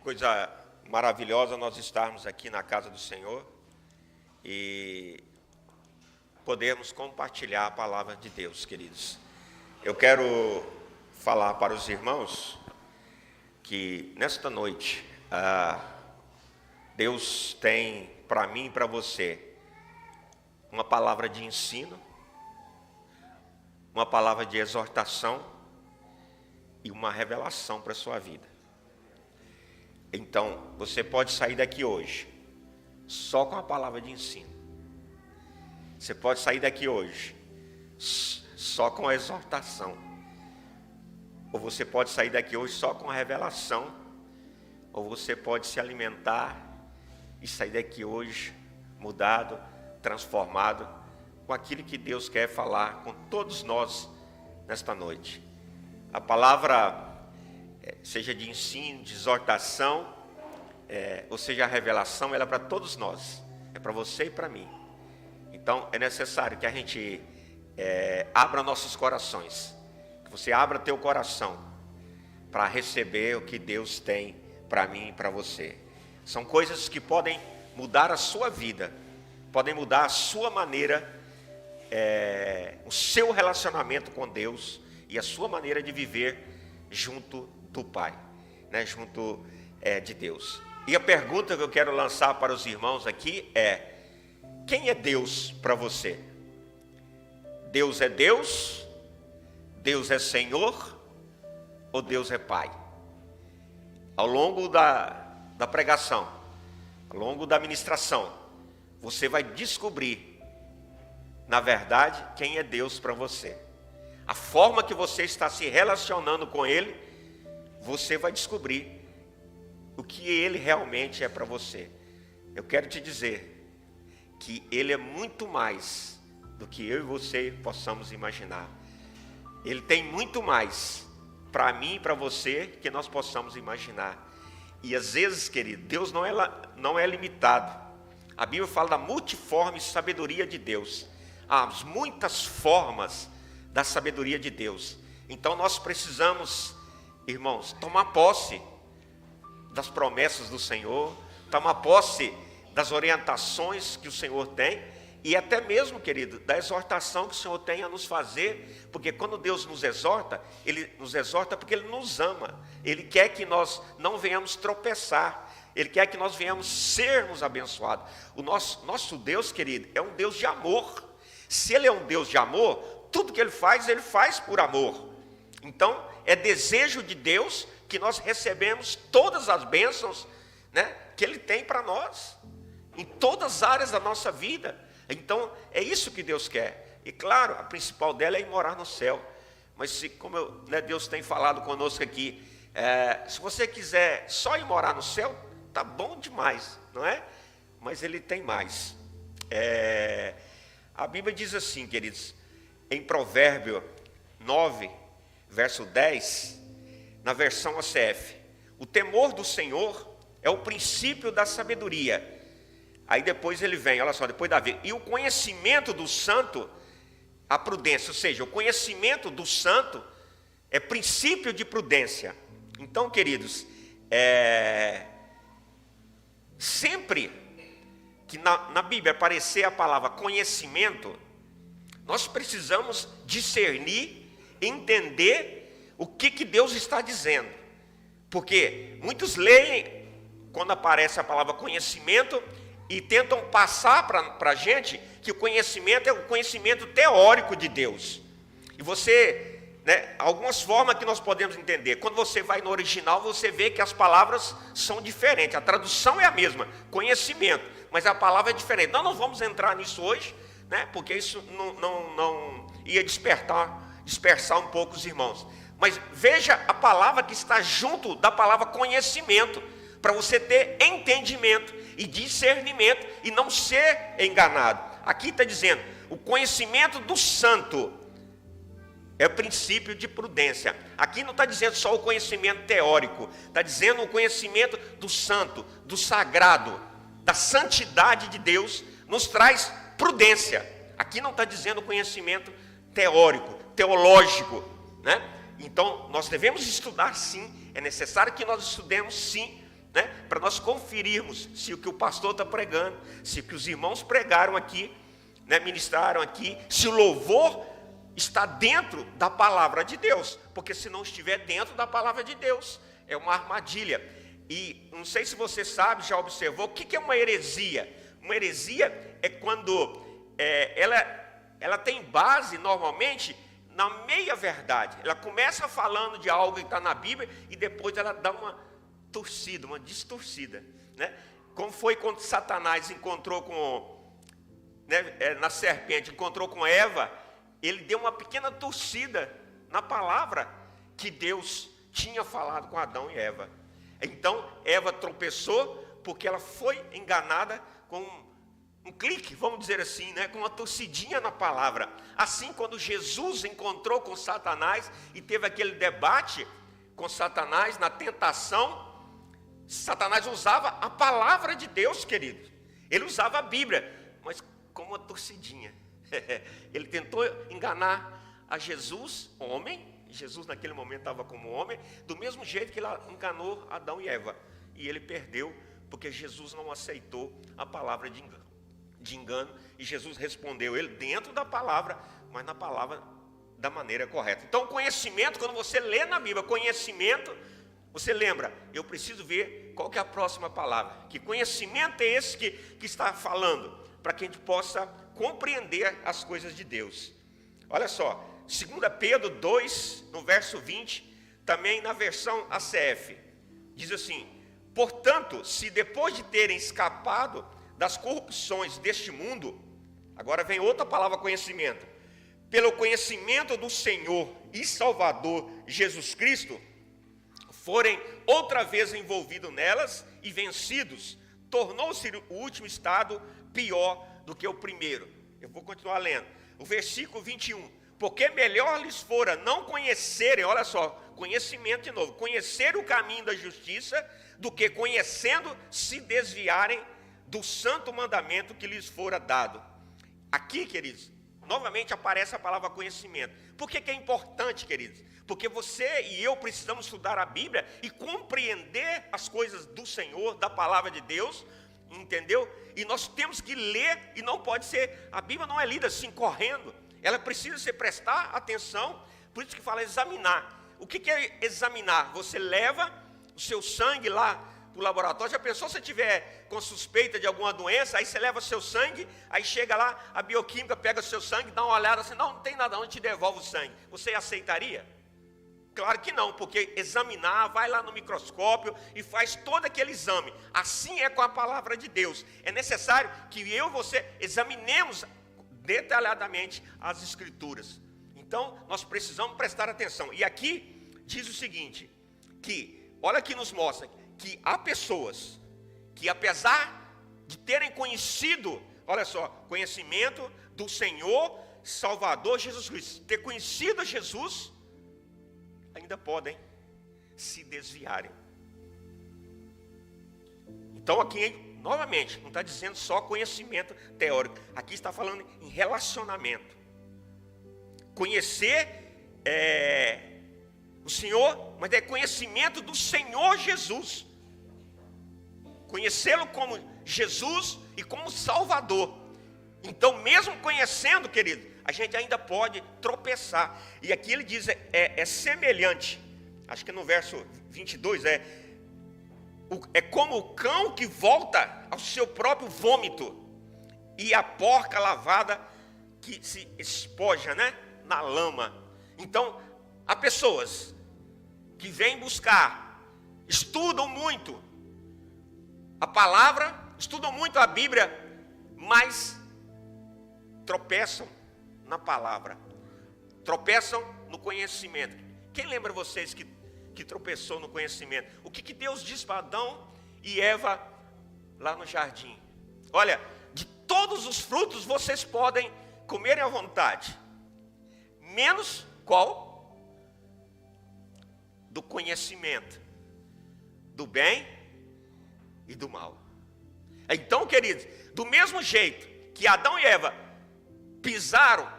coisa maravilhosa nós estarmos aqui na casa do Senhor e podermos compartilhar a palavra de Deus, queridos. Eu quero falar para os irmãos que nesta noite Deus tem para mim e para você uma palavra de ensino, uma palavra de exortação e uma revelação para a sua vida. Então, você pode sair daqui hoje só com a palavra de ensino. Você pode sair daqui hoje só com a exortação. Ou você pode sair daqui hoje só com a revelação. Ou você pode se alimentar e sair daqui hoje mudado, transformado, com aquilo que Deus quer falar com todos nós nesta noite. A palavra, seja de ensino, de exortação, ou seja a revelação, ela é para todos nós, é para você e para mim. Então é necessário que a gente abra nossos corações, que você abra teu coração para receber o que Deus tem para mim e para você. São coisas que podem mudar a sua vida, podem mudar a sua maneira, o seu relacionamento com Deus e a sua maneira de viver junto do Pai, né? Junto de Deus. E a pergunta que eu quero lançar para os irmãos aqui é: quem é Deus para você? Deus é Deus? Deus é Senhor? Ou Deus é Pai? Ao longo da pregação, ao longo da ministração, você vai descobrir, na verdade, quem é Deus para você. A forma que você está se relacionando com Ele, você vai descobrir o que Ele realmente é para você. Eu quero te dizer que Ele é muito mais do que eu e você possamos imaginar. Ele tem muito mais para mim e para você que nós possamos imaginar. E às vezes, querido, Deus não é limitado. A Bíblia fala da multiforme sabedoria de Deus. Há muitas formas da sabedoria de Deus. Então nós precisamos, irmãos, tomar posse das promessas do Senhor, tomar posse das orientações que o Senhor tem, e até mesmo, querido, da exortação que o Senhor tem a nos fazer, porque quando Deus nos exorta, Ele nos exorta porque Ele nos ama. Ele quer que nós não venhamos tropeçar, Ele quer que nós venhamos sermos abençoados. O nosso Deus, querido, é um Deus de amor. Se Ele é um Deus de amor, tudo que Ele faz por amor. Então, é desejo de Deus que nós recebemos todas as bênçãos, né, que Ele tem para nós, em todas as áreas da nossa vida. Então, é isso que Deus quer. E claro, a principal dela é ir morar no céu. Mas como Deus tem falado conosco aqui, se você quiser só ir morar no céu, tá bom demais, não é? Mas Ele tem mais. A Bíblia diz assim, queridos, em Provérbio 9, verso 10, na versão ACF: o temor do Senhor é o princípio da sabedoria. Aí depois ele vem, olha só, depois Davi: e o conhecimento do santo, a prudência. Ou seja, o conhecimento do santo é princípio de prudência. Então, queridos, sempre que na Bíblia aparecer a palavra conhecimento, nós precisamos discernir, entender o que Deus está dizendo. Porque muitos leem, quando aparece a palavra conhecimento, e tentam passar para a gente que o conhecimento é o conhecimento teórico de Deus. E você, algumas formas que nós podemos entender. Quando você vai no original, você vê que as palavras são diferentes. A tradução é a mesma, conhecimento, mas a palavra é diferente. Nós não vamos entrar nisso hoje, porque isso não ia dispersar um pouco os irmãos. Mas veja a palavra que está junto da palavra conhecimento, para você ter entendimento e discernimento e não ser enganado. Aqui está dizendo: o conhecimento do santo é o princípio de prudência. Aqui não está dizendo só o conhecimento teórico, está dizendo o conhecimento do santo, do sagrado, da santidade de Deus, nos traz prudência. Aqui não está dizendo conhecimento teórico, teológico, Então nós devemos estudar sim, é necessário que nós estudemos sim, né? Para nós conferirmos se o que o pastor está pregando, se o que os irmãos pregaram aqui, né, ministraram aqui, se o louvor está dentro da palavra de Deus, porque se não estiver dentro da palavra de Deus, é uma armadilha. E não sei se você sabe, já observou, o que é uma heresia? Uma heresia é quando ela tem base, normalmente, na meia-verdade. Ela começa falando de algo que está na Bíblia e depois ela dá uma torcida, uma distorcida, né? Como foi quando Satanás encontrou na serpente, encontrou com Eva, ele deu uma pequena torcida na palavra que Deus tinha falado com Adão e Eva. Então, Eva tropeçou porque ela foi enganada com um clique, vamos dizer assim, né? Com uma torcidinha na palavra. Assim, quando Jesus encontrou com Satanás e teve aquele debate com Satanás na tentação, Satanás usava a palavra de Deus, querido. Ele usava a Bíblia, mas com uma torcidinha. Ele tentou enganar a Jesus, homem. Jesus naquele momento estava como homem, do mesmo jeito que ele enganou Adão e Eva. E ele perdeu, porque Jesus não aceitou a palavra de engano. E Jesus respondeu ele dentro da palavra, mas na palavra da maneira correta. Então, conhecimento, quando você lê na Bíblia, conhecimento, você lembra, eu preciso ver qual que é a próxima palavra. Que conhecimento é esse que está falando, para que a gente possa compreender as coisas de Deus. Olha só, 2 Pedro 2, no verso 20, também na versão ACF, diz assim: portanto, se depois de terem escapado das corrupções deste mundo, agora vem outra palavra, conhecimento, pelo conhecimento do Senhor e Salvador Jesus Cristo, forem outra vez envolvidos nelas e vencidos, tornou-se o último estado pior do que o primeiro. Eu vou continuar lendo. O versículo 21. Porque melhor lhes fora não conhecerem, olha só, conhecimento de novo, conhecer o caminho da justiça, do que conhecendo se desviarem do santo mandamento que lhes fora dado. Aqui, queridos, novamente aparece a palavra conhecimento. Por que é importante, queridos? Porque você e eu precisamos estudar a Bíblia e compreender as coisas do Senhor, da palavra de Deus, entendeu? E nós temos que ler, e não pode ser, a Bíblia não é lida assim, correndo. Ela precisa se prestar atenção, por isso que fala examinar. O que é examinar? Você leva o seu sangue lá para o laboratório. Já pensou se você tiver com suspeita de alguma doença, aí você leva o seu sangue, aí chega lá, a bioquímica pega o seu sangue, dá uma olhada assim, não tem nada, onde te devolve o sangue. Você aceitaria? Claro que não, porque examinar, vai lá no microscópio e faz todo aquele exame. Assim é com a palavra de Deus. É necessário que eu e você examinemos detalhadamente as escrituras. Então, nós precisamos prestar atenção. E aqui diz o seguinte, que, olha aqui nos mostra, que há pessoas que apesar de terem conhecido, olha só, conhecimento do Senhor Salvador Jesus Cristo, ter conhecido Jesus, ainda podem se desviarem. Então aqui, novamente, não está dizendo só conhecimento teórico. Aqui está falando em relacionamento. Conhecer o Senhor, mas é conhecimento do Senhor Jesus. Conhecê-lo como Jesus e como Salvador. Então, mesmo conhecendo, querido, a gente ainda pode tropeçar. E aqui ele diz, é semelhante. Acho que no verso 22 é como o cão que volta ao seu próprio vômito, e a porca lavada que se espoja, né, na lama. Então, há pessoas que vêm buscar, estudam muito a palavra, estudam muito a Bíblia, mas tropeçam na palavra, tropeçam no conhecimento. Quem lembra vocês que tropeçou no conhecimento? O que Deus disse para Adão e Eva lá no jardim? Olha, de todos os frutos vocês podem comerem à vontade, menos qual? Do conhecimento do bem e do mal. Então, queridos, do mesmo jeito que Adão e Eva pisaram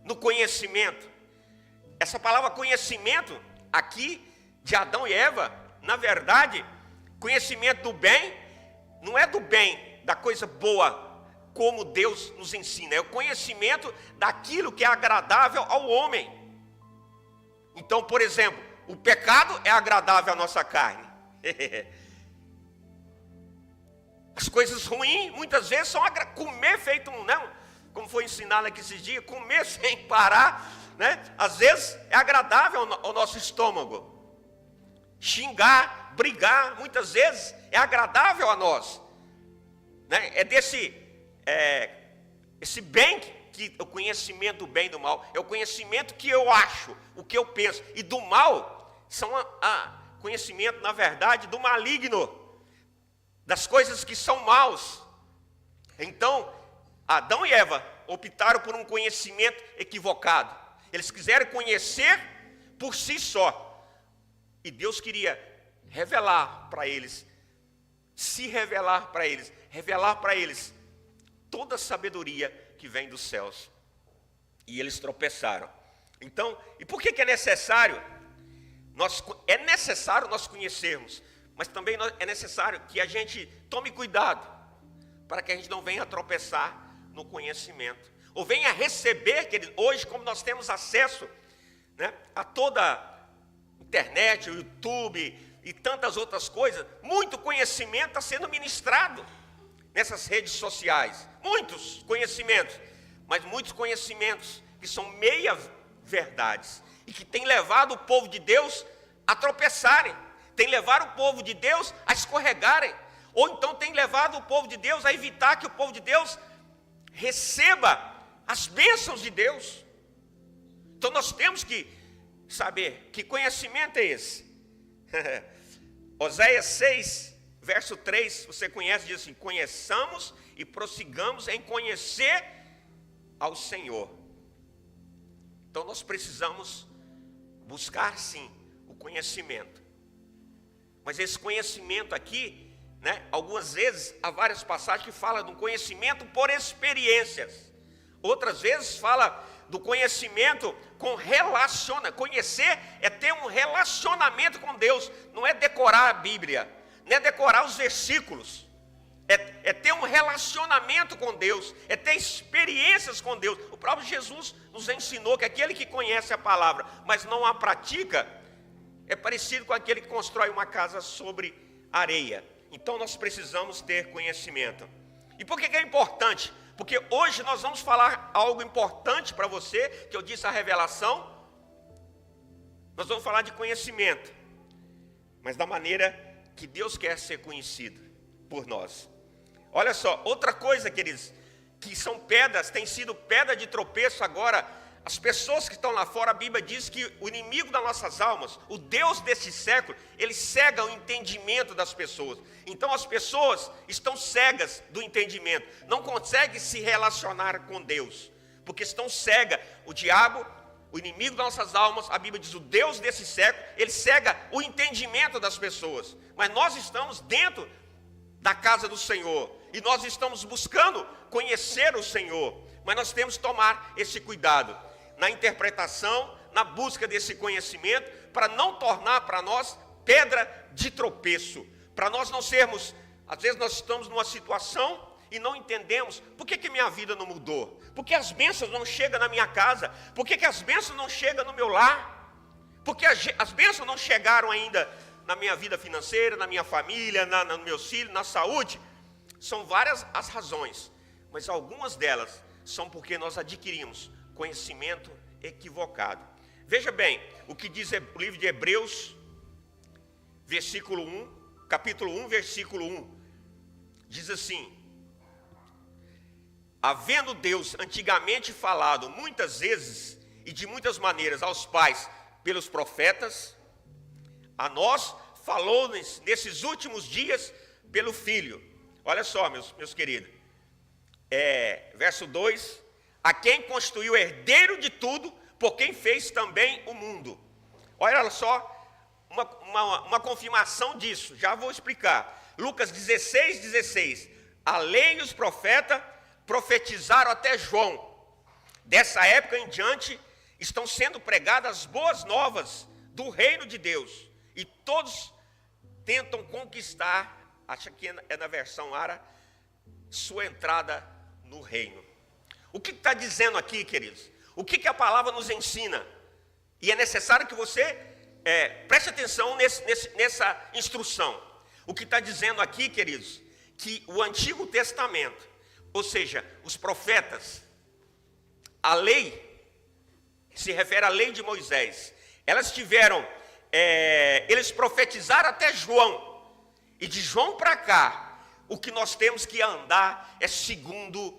no conhecimento, essa palavra conhecimento aqui de Adão e Eva, na verdade, Conhecimento do bem não é do bem, da coisa boa, como Deus nos ensina. É o conhecimento daquilo que é agradável ao homem. Então, por exemplo, o pecado é agradável à nossa carne. As coisas ruins, muitas vezes, são comer feito não, como foi ensinado aqui esses dias, comer sem parar, né? Às vezes é agradável ao nosso estômago. Xingar, brigar, muitas vezes é agradável a nós, né? É esse bem que o conhecimento do bem e do mal, é o conhecimento que eu acho, o que eu penso, e do mal são conhecimento, na verdade, do maligno, das coisas que são maus. Então, Adão e Eva optaram por um conhecimento equivocado. Eles quiseram conhecer por si só. E Deus queria revelar para eles, revelar para eles toda a sabedoria que vem dos céus. E eles tropeçaram. Então, e por que é necessário? É necessário nós conhecermos, mas também é necessário que a gente tome cuidado, para que a gente não venha tropeçar no conhecimento, ou venha receber, querido, hoje como nós temos acesso, né, a toda a internet, o YouTube e tantas outras coisas, muito conhecimento está sendo ministrado nessas redes sociais, muitos conhecimentos, mas muitos conhecimentos que são meia-verdades, e que tem levado o povo de Deus a tropeçarem, tem levado o povo de Deus a escorregarem, ou então tem levado o povo de Deus a evitar que o povo de Deus receba as bênçãos de Deus. Então nós temos que saber que conhecimento é esse. Oséias 6, verso 3, você conhece, diz assim: conheçamos e prossigamos em conhecer ao Senhor. Então nós precisamos buscar sim o conhecimento. Mas esse conhecimento aqui, né, algumas vezes há várias passagens que falam do conhecimento por experiências. Outras vezes fala do conhecimento com conhecer é ter um relacionamento com Deus, não é decorar a Bíblia, não é decorar os versículos, é ter um relacionamento com Deus, é ter experiências com Deus. O próprio Jesus nos ensinou que aquele que conhece a palavra, mas não a pratica, é parecido com aquele que constrói uma casa sobre areia. Então nós precisamos ter conhecimento. E por que é importante? Porque hoje nós vamos falar algo importante para você, que eu disse a revelação. Nós vamos falar de conhecimento, mas da maneira que Deus quer ser conhecido por nós. Olha só, outra coisa, queridos, que são pedras, tem sido pedra de tropeço agora. As pessoas que estão lá fora, a Bíblia diz que o inimigo das nossas almas, o Deus desse século, ele cega o entendimento das pessoas. Então as pessoas estão cegas do entendimento, não conseguem se relacionar com Deus, porque estão cegas. O diabo, o inimigo das nossas almas, a Bíblia diz, o Deus desse século, ele cega o entendimento das pessoas. Mas nós estamos dentro da casa do Senhor, e nós estamos buscando conhecer o Senhor, mas nós temos que tomar esse cuidado na interpretação, na busca desse conhecimento, para não tornar para nós pedra de tropeço, para nós não sermos, às vezes nós estamos numa situação e não entendemos, por que minha vida não mudou? Por que as bênçãos não chegam na minha casa? Por que as bênçãos não chegam no meu lar? Por que as bênçãos não chegaram ainda na minha vida financeira, na minha família, nos meus filhos, na saúde? São várias as razões, mas algumas delas são porque nós adquirimos conhecimento equivocado. Veja bem, o que diz o livro de Hebreus, capítulo 1, versículo 1, diz assim: havendo Deus antigamente falado muitas vezes e de muitas maneiras aos pais pelos profetas, a nós falou nesses últimos dias pelo Filho. Olha só, meus queridos, verso 2, a quem constituiu herdeiro de tudo, por quem fez também o mundo. Olha só, uma confirmação disso, já vou explicar. Lucas 16, a lei e os profetas profetizaram até João. Dessa época em diante, estão sendo pregadas as boas novas do reino de Deus, e todos tentam conquistar, acha que é na versão ARA, sua entrada no reino. O que está dizendo aqui, queridos? O que a palavra nos ensina? E é necessário que você preste atenção nessa instrução. O que está dizendo aqui, queridos, que o Antigo Testamento, ou seja, os profetas, a lei, se refere à lei de Moisés, eles profetizaram até João, e de João para cá, o que nós temos que andar é segundo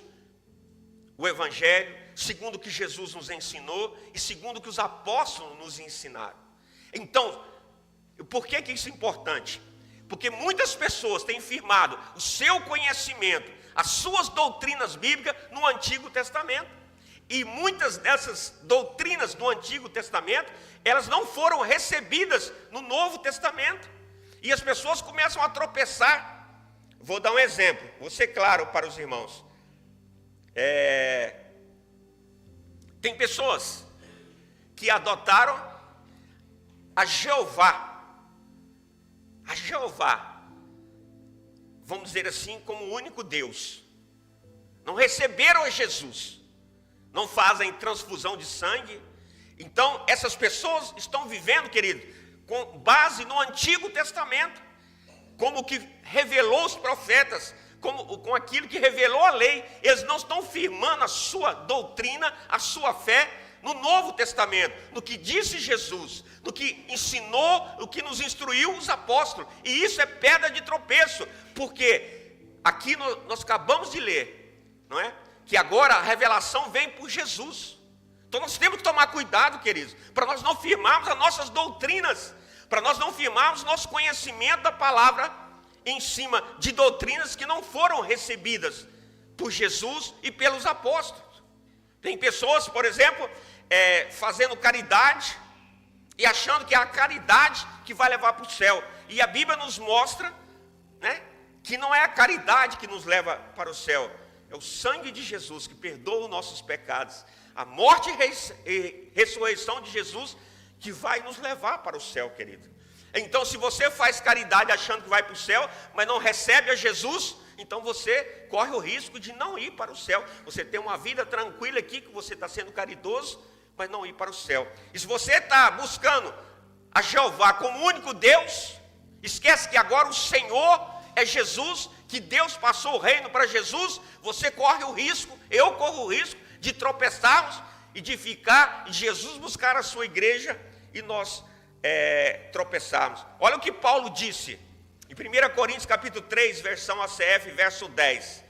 o Evangelho, segundo o que Jesus nos ensinou, e segundo o que os apóstolos nos ensinaram. Então, por que isso é importante? Porque muitas pessoas têm firmado o seu conhecimento, as suas doutrinas bíblicas no Antigo Testamento. E muitas dessas doutrinas do Antigo Testamento, elas não foram recebidas no Novo Testamento. E as pessoas começam a tropeçar. Vou dar um exemplo, vou ser claro para os irmãos. Tem pessoas que adotaram a Jeová, vamos dizer assim, como o único Deus. Não receberam a Jesus, não fazem transfusão de sangue. Então, essas pessoas estão vivendo, querido, com base no Antigo Testamento, como que revelou os profetas, com aquilo que revelou a lei. Eles não estão firmando a sua doutrina, a sua fé no Novo Testamento, no que disse Jesus, no que ensinou, no que nos instruiu os apóstolos. E isso é pedra de tropeço, porque aqui nós acabamos de ler, não é? Que agora a revelação vem por Jesus. Então nós temos que tomar cuidado, queridos, para nós não firmarmos as nossas doutrinas, para nós não firmarmos nosso conhecimento da palavra em cima de doutrinas que não foram recebidas por Jesus e pelos apóstolos. Tem pessoas, por exemplo, fazendo caridade e achando que é a caridade que vai levar para o céu. E a Bíblia nos mostra, né, que não é a caridade que nos leva para o céu. É o sangue de Jesus que perdoa os nossos pecados. A morte e ressurreição de Jesus que vai nos levar para o céu, querido. Então, se você faz caridade achando que vai para o céu, mas não recebe a Jesus, então você corre o risco de não ir para o céu. Você tem uma vida tranquila aqui, que você está sendo caridoso, mas não ir para o céu. E se você está buscando a Jeová como único Deus, esquece que agora o Senhor é Jesus, que Deus passou o reino para Jesus, você corre o risco, eu corro o risco de tropeçarmos e de ficar, e Jesus buscar a sua igreja e nós tropeçarmos. Olha o que Paulo disse em 1 Coríntios capítulo 3, versão ACF, verso 10.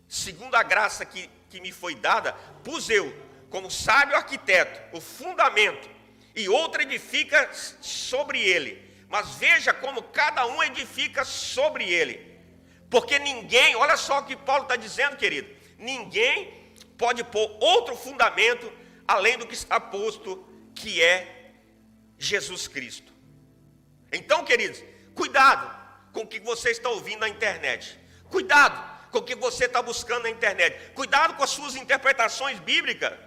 Segundo a graça que me foi dada, pus eu, como sábio arquiteto, o fundamento, e outro edifica sobre ele. Mas veja como cada um edifica sobre ele. Porque ninguém, olha só o que Paulo está dizendo, querido, ninguém pode pôr outro fundamento além do que está posto, que é Jesus Cristo. Então, queridos, cuidado com o que você está ouvindo na internet. Cuidado com o que você está buscando na internet. Cuidado com as suas interpretações bíblicas.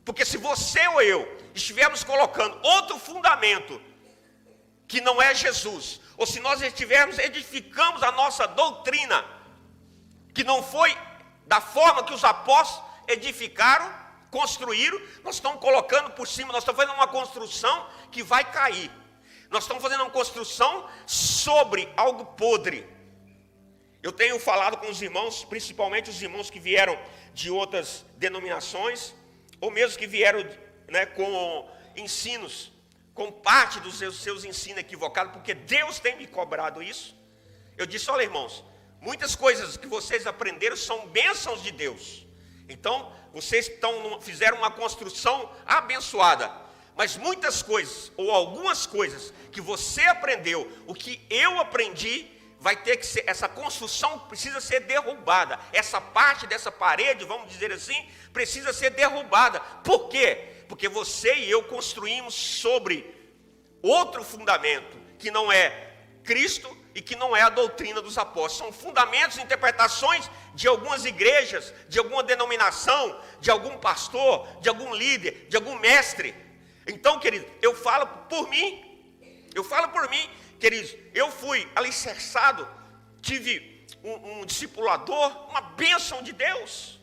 Porque se você ou eu estivermos colocando outro fundamento que não é Jesus, ou se nós edificamos a nossa doutrina, que não foi da forma que os apóstolos edificaram, construíram, nós estamos colocando por cima, nós estamos fazendo uma construção que vai cair. Nós estamos fazendo uma construção sobre algo podre. Eu tenho falado com os irmãos, principalmente os irmãos que vieram de outras denominações, ou mesmo que vieram, né, com ensinos, com parte dos seus ensinos equivocados, porque Deus tem me cobrado isso. Eu disse, olha irmãos, muitas coisas que vocês aprenderam são bênçãos de Deus. Então, vocês fizeram uma construção abençoada. Mas muitas coisas, ou algumas coisas, que você aprendeu, o que eu aprendi, vai ter que ser, essa construção precisa ser derrubada. Essa parte dessa parede, vamos dizer assim, precisa ser derrubada. Por quê? Porque você e eu construímos sobre outro fundamento, que não é Cristo e que não é a doutrina dos apóstolos. São fundamentos, interpretações de algumas igrejas, de alguma denominação, de algum pastor, de algum líder, de algum mestre. Então, querido, eu falo por mim, queridos, eu fui alicerçado, tive um discipulador, uma bênção de Deus.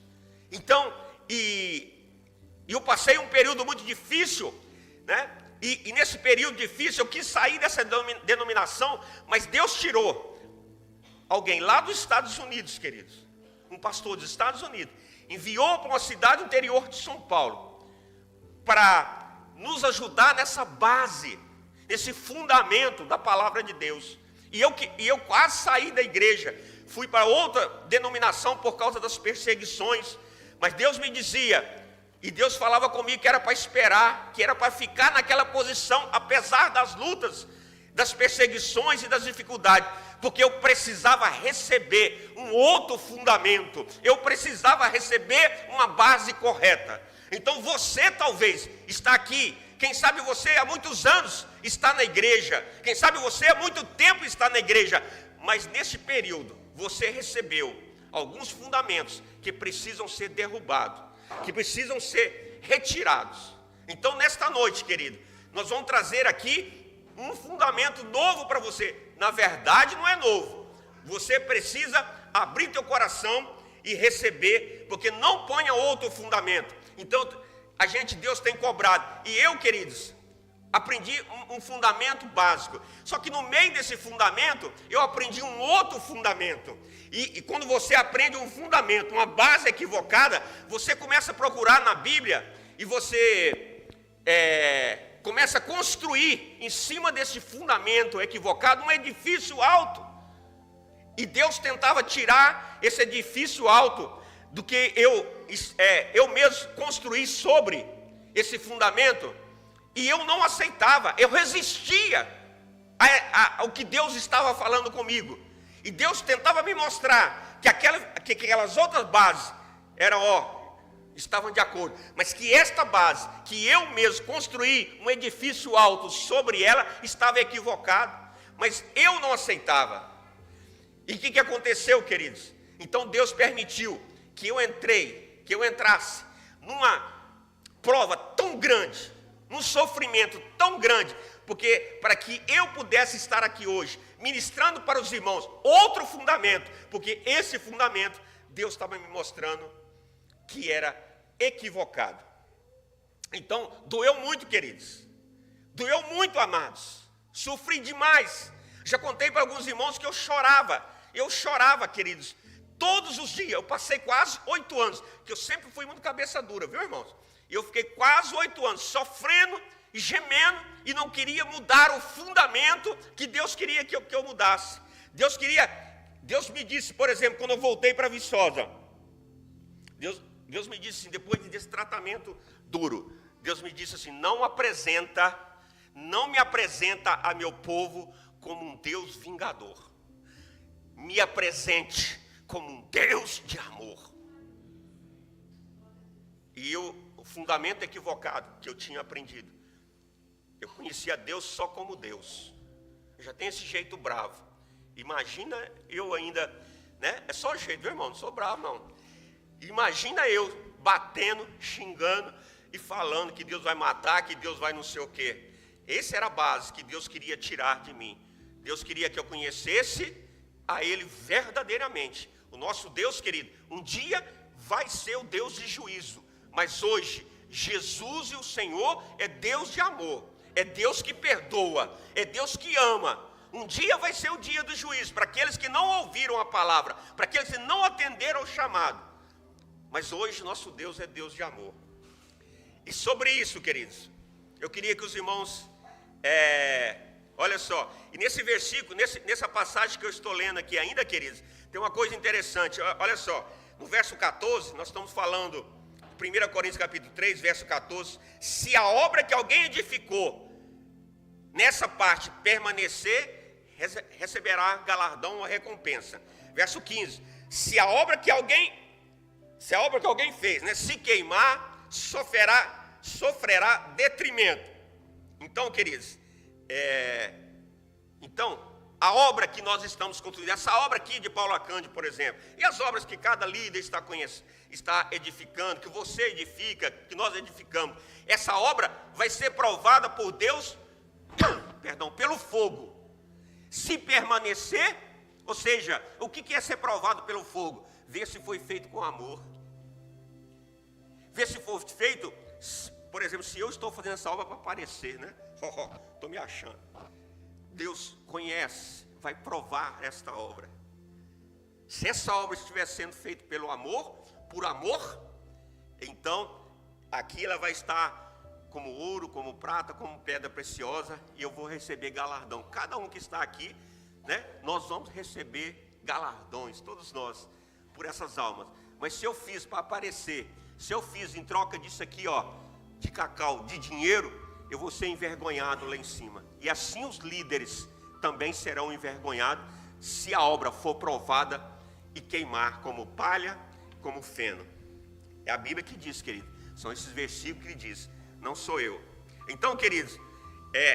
Então, eu passei um período muito difícil, né? E nesse período difícil eu quis sair dessa denominação, mas Deus tirou alguém lá dos Estados Unidos, queridos, um pastor dos Estados Unidos, enviou para uma cidade interior de São Paulo, para nos ajudar nessa base, nesse fundamento da palavra de Deus. E eu quase saí da igreja, fui para outra denominação por causa das perseguições, mas Deus me dizia, e Deus falava comigo que era para esperar, que era para ficar naquela posição, apesar das lutas, das perseguições e das dificuldades, porque eu precisava receber um outro fundamento, eu precisava receber uma base correta. Então você talvez está aqui, quem sabe você há muitos anos está na igreja, quem sabe você há muito tempo está na igreja, mas nesse período você recebeu alguns fundamentos que precisam ser derrubados, que precisam ser retirados. Então nesta noite, querido, nós vamos trazer aqui um fundamento novo para você. Na verdade não é novo, você precisa abrir teu coração e receber, porque não ponha outro fundamento. Então Deus tem cobrado, e eu, queridos, aprendi um fundamento básico, só que no meio desse fundamento, eu aprendi um outro fundamento, e quando você aprende um fundamento, uma base equivocada, você começa a procurar na Bíblia, e você começa a construir, em cima desse fundamento equivocado, um edifício alto, e Deus tentava tirar esse edifício alto, do que eu mesmo construí sobre esse fundamento, e eu não aceitava, eu resistia ao que Deus estava falando comigo, e Deus tentava me mostrar que aquelas outras bases estavam de acordo, mas que esta base, que eu mesmo construí um edifício alto sobre ela, estava equivocado, mas eu não aceitava. E o que aconteceu, queridos? Então Deus permitiu que eu entrasse numa prova tão grande, num sofrimento tão grande, porque para que eu pudesse estar aqui hoje, ministrando para os irmãos outro fundamento, porque esse fundamento, Deus estava me mostrando que era equivocado. Então, doeu muito, queridos, doeu muito, amados, sofri demais. Já contei para alguns irmãos que eu chorava, queridos, todos os dias. Eu passei quase 8 anos, que eu sempre fui muito cabeça dura, viu, irmãos? E eu fiquei quase 8 anos sofrendo e gemendo e não queria mudar o fundamento que Deus queria que eu mudasse. Deus me disse, por exemplo, quando eu voltei para Viçosa, Deus me disse assim, depois desse tratamento duro, Deus me disse assim, não me apresenta a meu povo como um Deus vingador, me apresente como um Deus de amor. E o fundamento equivocado que eu tinha aprendido, eu conhecia Deus só como Deus. Eu já tenho esse jeito bravo. Imagina eu ainda, né? É só jeito, meu irmão, não sou bravo não. Imagina eu batendo, xingando e falando que Deus vai matar, que Deus vai não sei o quê. Essa era a base que Deus queria tirar de mim. Deus queria que eu conhecesse a Ele verdadeiramente. O nosso Deus, querido, um dia vai ser o Deus de juízo, mas hoje, Jesus e o Senhor é Deus de amor, é Deus que perdoa, é Deus que ama. Um dia vai ser o dia do juízo, para aqueles que não ouviram a palavra, para aqueles que não atenderam ao chamado, mas hoje nosso Deus é Deus de amor. E sobre isso, queridos, eu queria que os irmãos, olha só, e nesse versículo, nessa passagem que eu estou lendo aqui ainda, queridos, tem uma coisa interessante, olha só, no verso 14, nós estamos falando, 1 Coríntios capítulo 3, verso 14, se a obra que alguém edificou, nessa parte, permanecer, receberá galardão ou recompensa. Verso 15, se a obra que alguém fez, né, se queimar, sofrerá detrimento. Então, queridos, a obra que nós estamos construindo, essa obra aqui de Paulo Acândio, por exemplo, e as obras que cada líder está edificando, que você edifica, que nós edificamos, essa obra vai ser provada por Deus, pelo fogo. Se permanecer, ou seja, o que é ser provado pelo fogo? Ver se foi feito com amor. Ver se foi feito, por exemplo, se eu estou fazendo essa obra para aparecer, né? Estou me achando. Deus conhece, vai provar esta obra. Se essa obra estiver sendo feita pelo amor, por amor, então aqui ela vai estar como ouro, como prata, como pedra preciosa, e eu vou receber galardão. Cada um que está aqui, né, nós vamos receber galardões, todos nós, por essas almas. Mas se eu fiz para aparecer, se eu fiz em troca disso aqui, ó, de cacau, de dinheiro, eu vou ser envergonhado lá em cima. E assim os líderes também serão envergonhados, se a obra for provada e queimar como palha, como feno. É a Bíblia que diz, querido. São esses versículos que diz. Não sou eu. Então, queridos,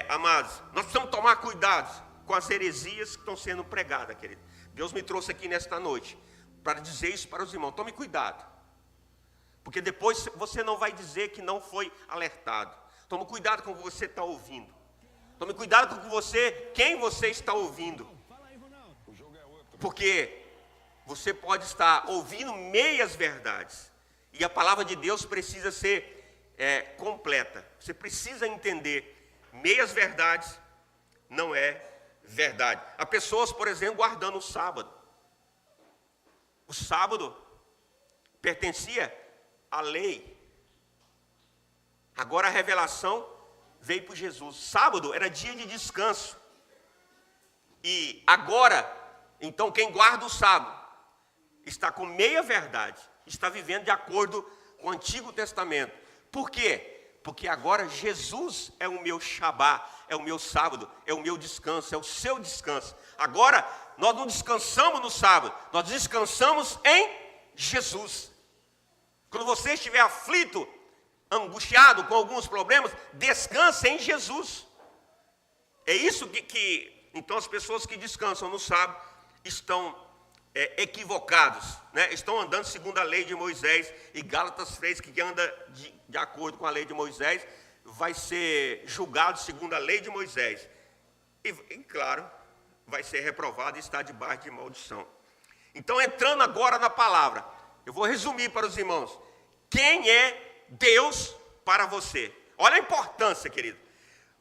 amados, nós precisamos tomar cuidado com as heresias que estão sendo pregadas, querido. Deus me trouxe aqui nesta noite para dizer isso para os irmãos. Tome cuidado, porque depois você não vai dizer que não foi alertado. Tome cuidado com o que você está ouvindo. Tome cuidado com quem você está ouvindo, porque você pode estar ouvindo meias verdades, e a palavra de Deus precisa ser completa. Você precisa entender, meias verdades não é verdade. Há pessoas, por exemplo, guardando o sábado. O sábado pertencia à lei. Agora a revelação veio por Jesus. Sábado era dia de descanso. E agora, então, quem guarda o sábado está com meia verdade, está vivendo de acordo com o Antigo Testamento. Por quê? Porque agora Jesus é o meu Shabá, é o meu sábado, é o meu descanso, é o seu descanso. Agora, nós não descansamos no sábado, nós descansamos em Jesus. Quando você estiver aflito, angustiado com alguns problemas, descanse em Jesus. É isso então as pessoas que descansam no sábado estão equivocados, né? Estão andando segundo a lei de Moisés, e Gálatas 3, que anda de acordo com a lei de Moisés, vai ser julgado segundo a lei de Moisés, e claro, vai ser reprovado e está debaixo de maldição. Então, entrando agora na palavra, eu vou resumir para os irmãos, quem é Deus para você? Olha a importância, querido.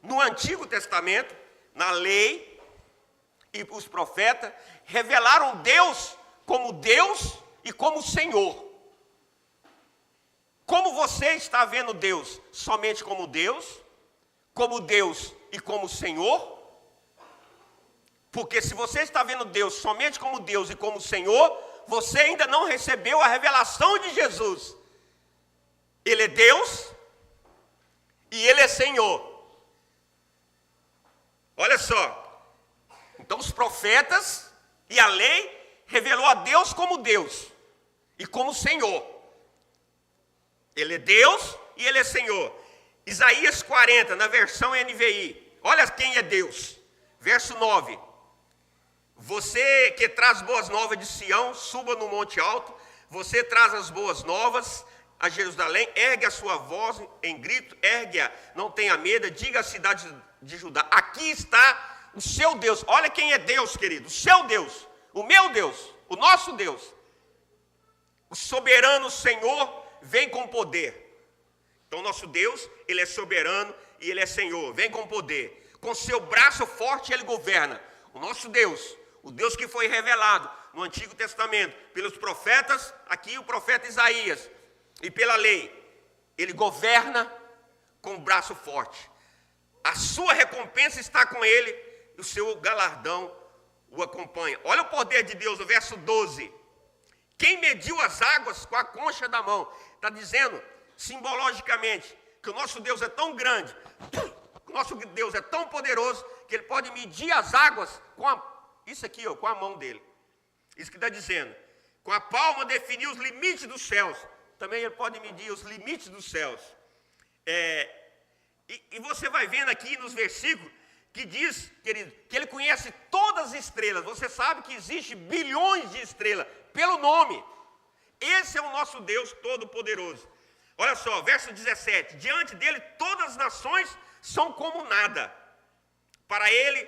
No Antigo Testamento, na lei e os profetas revelaram Deus e como Senhor. Como você está vendo Deus? Somente como Deus e como Senhor? Porque se você está vendo Deus somente como Deus e como Senhor, você ainda não recebeu a revelação de Jesus. Ele é Deus e Ele é Senhor. Olha só. Então os profetas e a lei revelou a Deus e como Senhor. Ele é Deus e Ele é Senhor. Isaías 40, na versão NVI. Olha quem é Deus. Verso 9. Você que traz boas novas de Sião, suba no monte alto. Você traz as boas novas a Jerusalém. Ergue a sua voz em grito. Ergue-a, não tenha medo. Diga à cidade de Judá. Aqui está o seu Deus. Olha quem é Deus, querido. O seu Deus. O meu Deus. O nosso Deus. O soberano Senhor vem com poder. Então nosso Deus, Ele é soberano e Ele é Senhor. Vem com poder. Com seu braço forte Ele governa. O nosso Deus, o Deus que foi revelado no Antigo Testamento pelos profetas, aqui o profeta Isaías, e pela lei, Ele governa com o braço forte. A sua recompensa está com Ele e o seu galardão o acompanha. Olha o poder de Deus, o verso 12. Quem mediu as águas com a concha da mão? Está dizendo, simbologicamente, que o nosso Deus é tão grande, o nosso Deus é tão poderoso, que Ele pode medir as águas com isso aqui, com a mão dele. Isso que está dizendo. Com a palma definiu os limites dos céus. Também Ele pode medir os limites dos céus. E você vai vendo aqui nos versículos, que diz, querido, que Ele conhece todas as estrelas. Você sabe que existe bilhões de estrelas, pelo nome. Esse é o nosso Deus Todo-Poderoso. Olha só, verso 17. Diante dele todas as nações são como nada. Para ele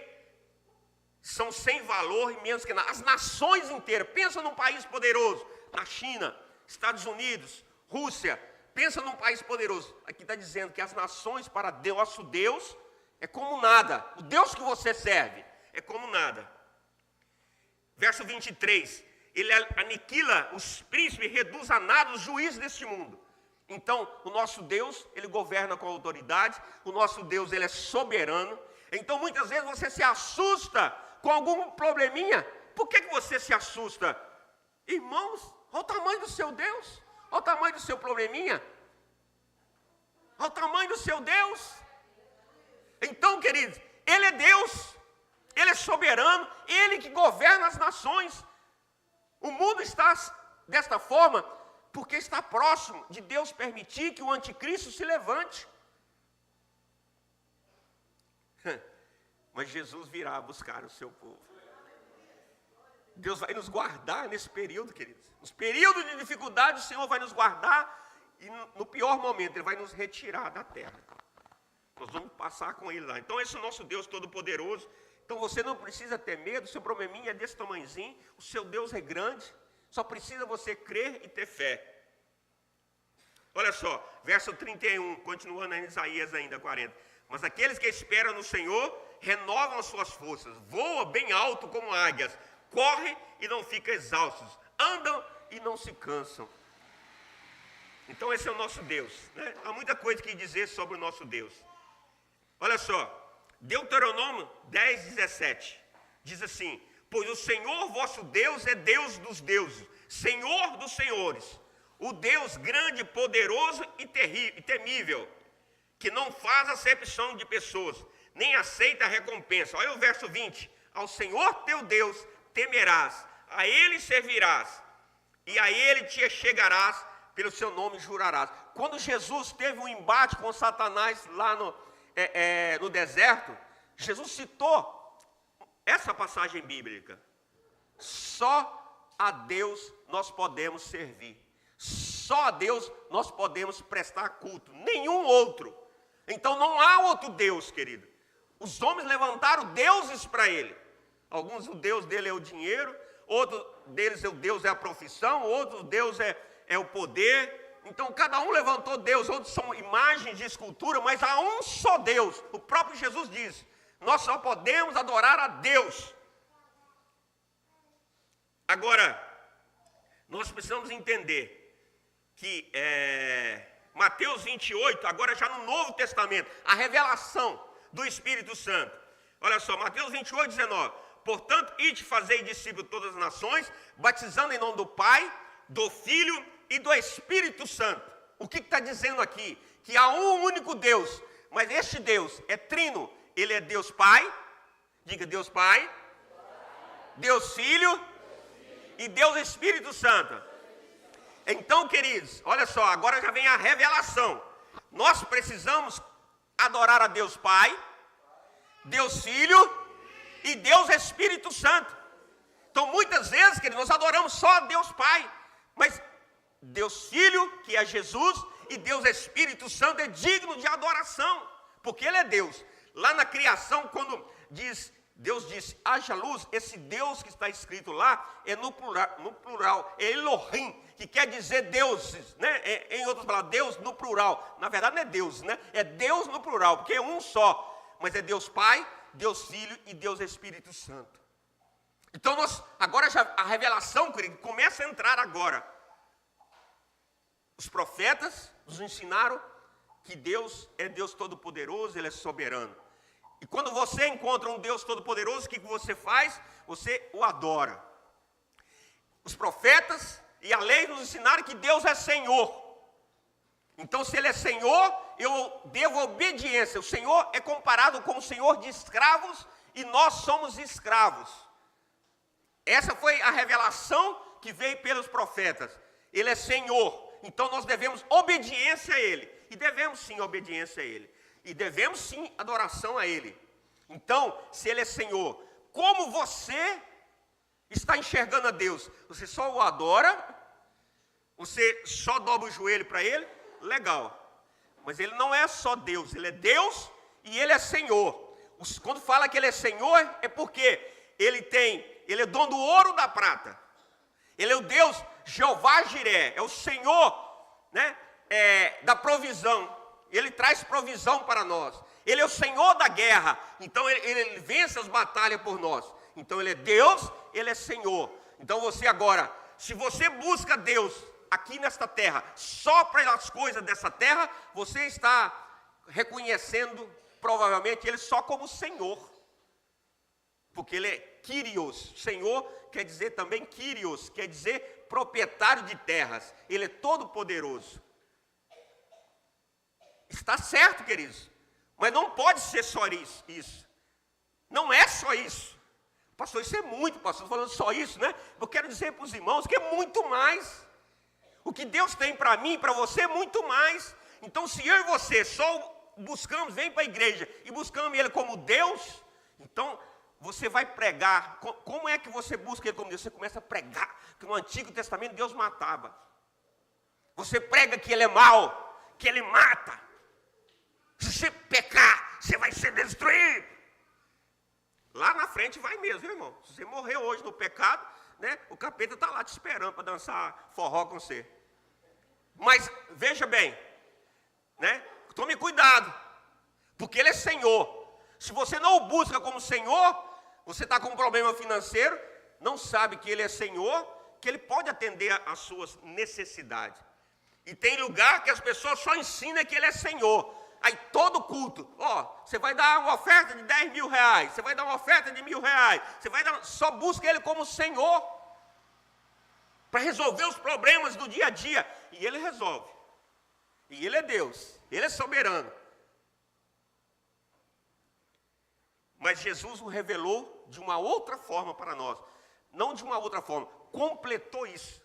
são sem valor e menos que nada. As nações inteiras, pensa num país poderoso, na China, Estados Unidos, Rússia, pensa num país poderoso. Aqui está dizendo que as nações para nosso Deus é como nada. O Deus que você serve é como nada. Verso 23, ele aniquila os príncipes, reduz a nada os juízes deste mundo. Então, o nosso Deus, ele governa com autoridade, o nosso Deus, ele é soberano. Então, muitas vezes você se assusta com algum probleminha. Por que você se assusta? Irmãos, olha o tamanho do seu Deus, olha o tamanho do seu probleminha, olha o tamanho do seu Deus. Então, queridos, ele é Deus, ele é soberano, ele que governa as nações. O mundo está desta forma porque está próximo de Deus permitir que o anticristo se levante. Mas Jesus virá buscar o seu povo. Deus vai nos guardar nesse período, queridos. Nos períodos de dificuldade, o Senhor vai nos guardar e no pior momento, Ele vai nos retirar da terra. Nós vamos passar com Ele lá. Então, esse é o nosso Deus Todo-Poderoso. Então, você não precisa ter medo, o seu probleminha é desse tamanhozinho, o seu Deus é grande, só precisa você crer e ter fé. Olha só, verso 31, continuando em Isaías ainda, 40. Mas aqueles que esperam no Senhor renovam as suas forças, voam bem alto como águias, correm e não ficam exaustos, andam e não se cansam. Então esse é o nosso Deus, né? Há muita coisa que dizer sobre o nosso Deus. Olha só, Deuteronômio 10, 17, diz assim: pois o Senhor vosso Deus é Deus dos deuses, Senhor dos senhores, o Deus grande, poderoso e temível, que não faz acepção de pessoas, nem aceita a recompensa. Olha o verso 20, ao Senhor teu Deus temerás, a Ele servirás, e a Ele te chegarás, pelo seu nome jurarás. Quando Jesus teve um embate com Satanás lá no deserto, Jesus citou essa passagem bíblica: só a Deus nós podemos servir, só a Deus nós podemos prestar culto, nenhum outro. Então não há outro Deus, querido. Os homens levantaram deuses para ele. Alguns, o Deus dele é o dinheiro, outro deles o Deus é a profissão, outro Deus é o poder. Então cada um levantou Deus, outros são imagens de escultura, mas há um só Deus. O próprio Jesus diz: nós só podemos adorar a Deus. Agora, nós precisamos entender que Mateus 28, agora já no Novo Testamento, a revelação do Espírito Santo. Olha só, Mateus 28, 19. Portanto, ide fazei discípulos de todas as nações, batizando em nome do Pai, do Filho e do Espírito Santo. O que está dizendo aqui? Que há um único Deus, mas este Deus é trino. Ele é Deus Pai, diga Deus Pai, Deus Filho e Deus Espírito Santo. Então, queridos, olha só, agora já vem a revelação. Nós precisamos adorar a Deus Pai, Deus Filho e Deus Espírito Santo. Então, muitas vezes, queridos, nós adoramos só a Deus Pai, mas Deus Filho, que é Jesus, e Deus Espírito Santo é digno de adoração, porque Ele é Deus. Lá na criação, quando Deus disse, haja luz, esse Deus que está escrito lá é no plural, é Elohim, que quer dizer deuses, né? Em outras palavras, Deus no plural. Na verdade não é Deus, né? É Deus no plural, porque é um só, mas é Deus Pai, Deus Filho e Deus Espírito Santo. Então agora já a revelação, querido, começa a entrar agora. Os profetas nos ensinaram que Deus é Deus Todo-Poderoso, Ele é soberano. E quando você encontra um Deus Todo-Poderoso, o que você faz? Você o adora. Os profetas e a lei nos ensinaram que Deus é Senhor. Então, se Ele é Senhor, eu devo obediência. O Senhor é comparado com o Senhor de escravos e nós somos escravos. Essa foi a revelação que veio pelos profetas. Ele é Senhor, então nós devemos obediência a Ele. E devemos sim obediência a Ele. E devemos sim adoração a Ele. Então, se Ele é Senhor, como você está enxergando a Deus? Você só o adora? Você só dobra o joelho para Ele? Legal. Mas Ele não é só Deus, Ele é Deus e Ele é Senhor. Quando fala que Ele é Senhor, é porque Ele é dono do ouro e da prata. Ele é o Deus Jeová Jiré, é o Senhor, né, da provisão. Ele traz provisão para nós. Ele é o Senhor da guerra. Então ele vence as batalhas por nós. Então ele é Deus, ele é Senhor. Então você agora, se você busca Deus aqui nesta terra, só para as coisas dessa terra, você está reconhecendo provavelmente ele só como Senhor. Porque ele é Kyrios. Senhor quer dizer também Kyrios, quer dizer proprietário de terras. Ele é todo poderoso. Está certo, queridos. Mas não pode ser só isso. Não é só isso. Pastor, isso é muito, pastor, estou falando só isso, né? Eu quero dizer para os irmãos que é muito mais. O que Deus tem para mim e para você é muito mais. Então, se eu e você só buscamos, vem para a igreja e buscamos Ele como Deus, então você vai pregar. Como é que você busca Ele como Deus? Você começa a pregar que no Antigo Testamento Deus matava. Você prega que Ele é mau, que Ele mata. Se você pecar, você vai ser destruído. Lá na frente vai mesmo, viu, irmão? Se você morrer hoje no pecado, né, o capeta está lá te esperando para dançar forró com você. Mas veja bem, né? Tome cuidado, porque Ele é Senhor. Se você não o busca como Senhor, você está com um problema financeiro, não sabe que Ele é Senhor, que Ele pode atender às suas necessidades. E tem lugar que as pessoas só ensinam que Ele é Senhor. Aí todo culto, você vai dar uma oferta de 10 mil reais, você vai dar uma oferta de 1.000 reais, só busca Ele como Senhor, para resolver os problemas do dia a dia, e Ele resolve, e Ele é Deus, Ele é soberano. Mas Jesus o revelou de uma outra forma para nós, não de uma outra forma, completou isso.